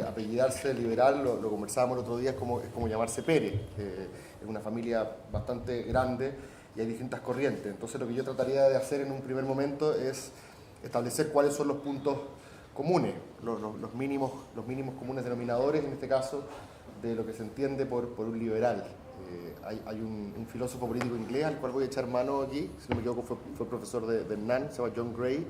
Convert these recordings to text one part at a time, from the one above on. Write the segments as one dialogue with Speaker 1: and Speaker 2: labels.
Speaker 1: apellidarse liberal, lo conversábamos el otro día, es como llamarse Pérez. Es una familia bastante grande y hay distintas corrientes. Entonces lo que yo trataría de hacer en un primer momento es establecer cuáles son los puntos comunes, los mínimos comunes denominadores, en este caso, de lo que se entiende por un liberal. Hay un filósofo político inglés al cual voy a echar mano aquí, si no me equivoco fue profesor de NAN, se llama John Gray,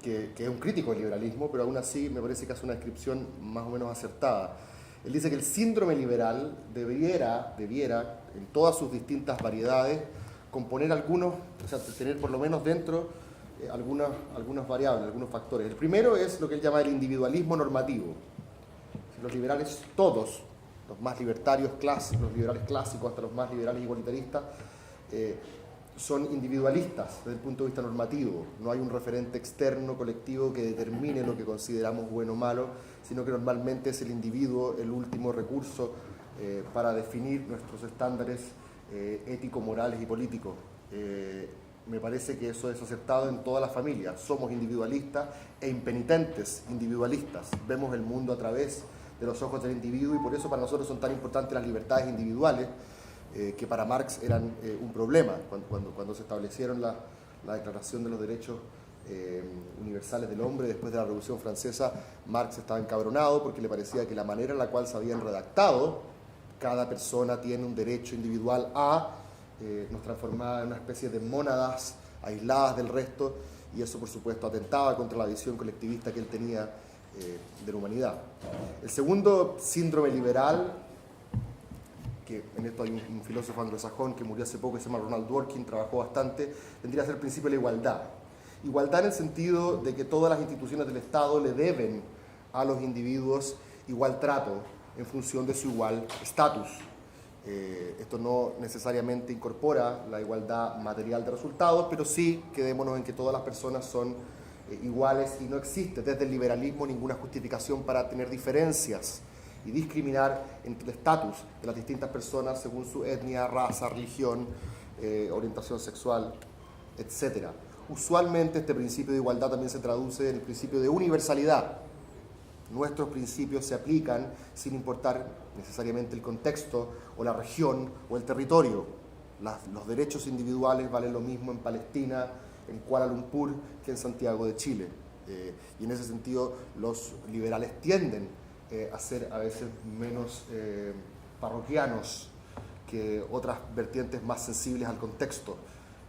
Speaker 1: que es un crítico del liberalismo, pero aún así me parece que hace una descripción más o menos acertada. Él dice que el síndrome liberal debiera, en todas sus distintas variedades, componer algunos, o sea, tener por lo menos dentro algunas variables, algunos factores. El primero es lo que él llama el individualismo normativo. Los liberales todos, los más libertarios clásicos, los liberales clásicos hasta los más liberales igualitaristas, son individualistas desde el punto de vista normativo. No hay un referente externo, colectivo, que determine lo que consideramos bueno o malo, sino que normalmente es el individuo el último recurso para definir nuestros estándares ético-morales y políticos. Me parece que eso es aceptado en todas las familias. Somos individualistas e impenitentes individualistas. Vemos el mundo a través de los ojos del individuo y por eso para nosotros son tan importantes las libertades individuales, que para Marx eran un problema. Cuando se establecieron la Declaración de los Derechos Universales del Hombre después de la Revolución Francesa, Marx estaba encabronado porque le parecía que la manera en la cual se habían redactado, cada persona tiene un derecho individual a, nos transformaba en una especie de mónadas aisladas del resto, y eso por supuesto atentaba contra la visión colectivista que él tenía de la humanidad. El segundo síndrome liberal, que en esto hay un filósofo anglosajón que murió hace poco que se llama Ronald Dworkin, trabajó bastante, tendría que ser el principio de la igualdad. Igualdad en el sentido de que todas las instituciones del Estado le deben a los individuos igual trato en función de su igual estatus. Esto no necesariamente incorpora la igualdad material de resultados, pero sí quedémonos en que todas las personas son iguales y no existe desde el liberalismo ninguna justificación para tener diferencias y discriminar entre el estatus de las distintas personas según su etnia, raza, religión, orientación sexual, etc. Usualmente este principio de igualdad también se traduce en el principio de universalidad. Nuestros principios se aplican sin importar necesariamente el contexto o la región o el territorio. Los derechos individuales valen lo mismo en Palestina, en Kuala Lumpur, que en Santiago de Chile. Y en ese sentido los liberales tienden a ser a veces menos parroquianos que otras vertientes más sensibles al contexto.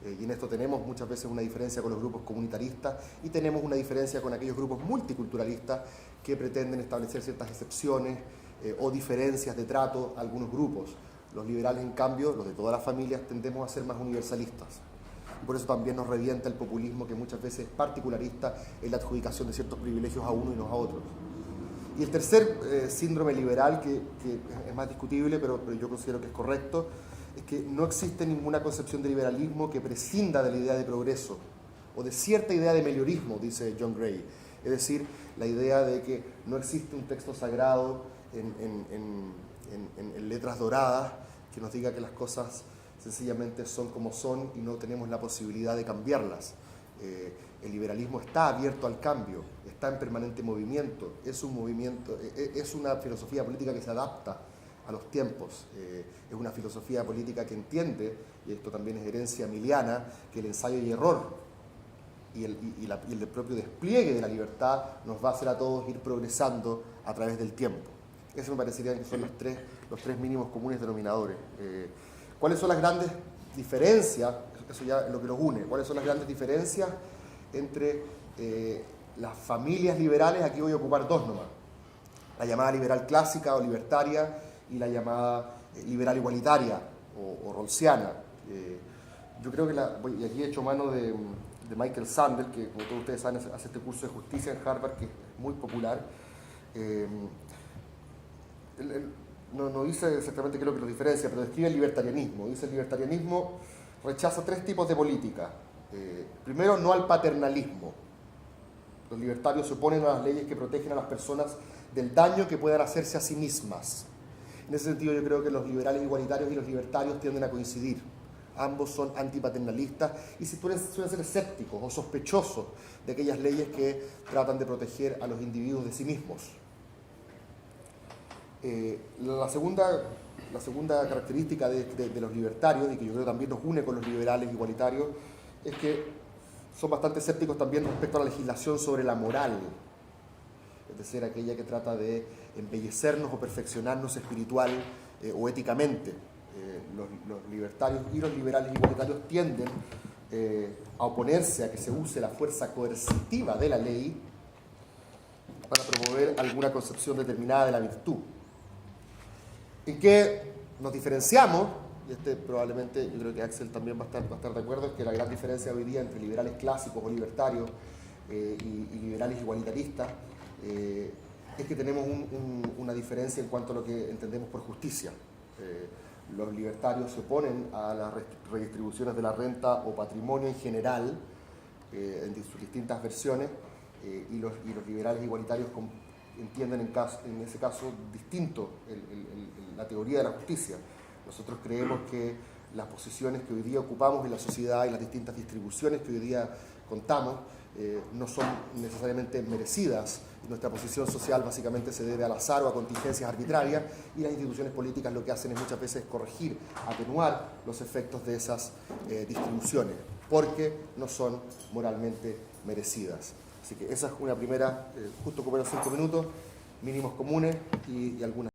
Speaker 1: Y en esto tenemos muchas veces una diferencia con los grupos comunitaristas y tenemos una diferencia con aquellos grupos multiculturalistas que pretenden establecer ciertas excepciones o diferencias de trato a algunos grupos. Los liberales, en cambio, los de todas las familias, tendemos a ser más universalistas. Y por eso también nos revienta el populismo, que muchas veces es particularista en la adjudicación de ciertos privilegios a uno y no a otros. Y el tercer síndrome liberal, que es más discutible, pero yo considero que es correcto, es que no existe ninguna concepción de liberalismo que prescinda de la idea de progreso o de cierta idea de meliorismo, dice John Gray. Es decir, la idea de que no existe un texto sagrado en letras doradas que nos diga que las cosas sencillamente son como son y no tenemos la posibilidad de cambiarlas. El liberalismo está abierto al cambio, está en permanente movimiento, es una filosofía política que se adapta a los tiempos, es una filosofía política que entiende, y esto también es herencia emiliana, que el ensayo y error y el propio despliegue de la libertad nos va a hacer a todos ir progresando a través del tiempo. Eso me parecería que son los tres mínimos comunes denominadores. ¿Cuáles son las grandes diferencias? Eso ya es lo que los une. ¿Cuáles son las grandes diferencias entre las familias liberales? Aquí voy a ocupar dos nomás. La llamada liberal clásica o libertaria y la llamada liberal igualitaria o rawlsiana. Yo creo que, y aquí he hecho mano de Michael Sandel, que como todos ustedes saben hace este curso de justicia en Harvard, que es muy popular. No dice exactamente qué es lo que los diferencia, pero describe el libertarianismo. Dice: el libertarianismo rechaza tres tipos de política. Primero, no al paternalismo. Los libertarios se oponen a las leyes que protegen a las personas del daño que puedan hacerse a sí mismas. En ese sentido, yo creo que los liberales igualitarios y los libertarios tienden a coincidir. ambos son antipaternalistas y suelen ser escépticos o sospechosos de aquellas leyes que tratan de proteger a los individuos de sí mismos. La segunda característica de los libertarios, y que yo creo también nos une con los liberales igualitarios, es que son bastante escépticos también respecto a la legislación sobre la moral, es decir, aquella que trata de embellecernos o perfeccionarnos espiritual o éticamente. Los libertarios y los liberales igualitarios tienden a oponerse a que se use la fuerza coercitiva de la ley para promover alguna concepción determinada de la virtud. ¿En qué nos diferenciamos? Y probablemente, yo creo que Axel también va a estar de acuerdo, es que la gran diferencia hoy día entre liberales clásicos o libertarios y liberales igualitaristas es que tenemos una diferencia en cuanto a lo que entendemos por justicia. Los libertarios se oponen a las redistribuciones de la renta o patrimonio en general, en sus distintas versiones, y los liberales igualitarios entienden en ese caso distinto la teoría de la justicia. Nosotros creemos que las posiciones que hoy día ocupamos en la sociedad y las distintas distribuciones que hoy día contamos no son necesariamente merecidas. Nuestra posición social básicamente se debe al azar o a contingencias arbitrarias, y las instituciones políticas lo que hacen es muchas veces corregir, atenuar los efectos de esas distribuciones, porque no son moralmente merecidas. Así que esa es una primera, justo como en los 5 minutos, mínimos comunes y algunas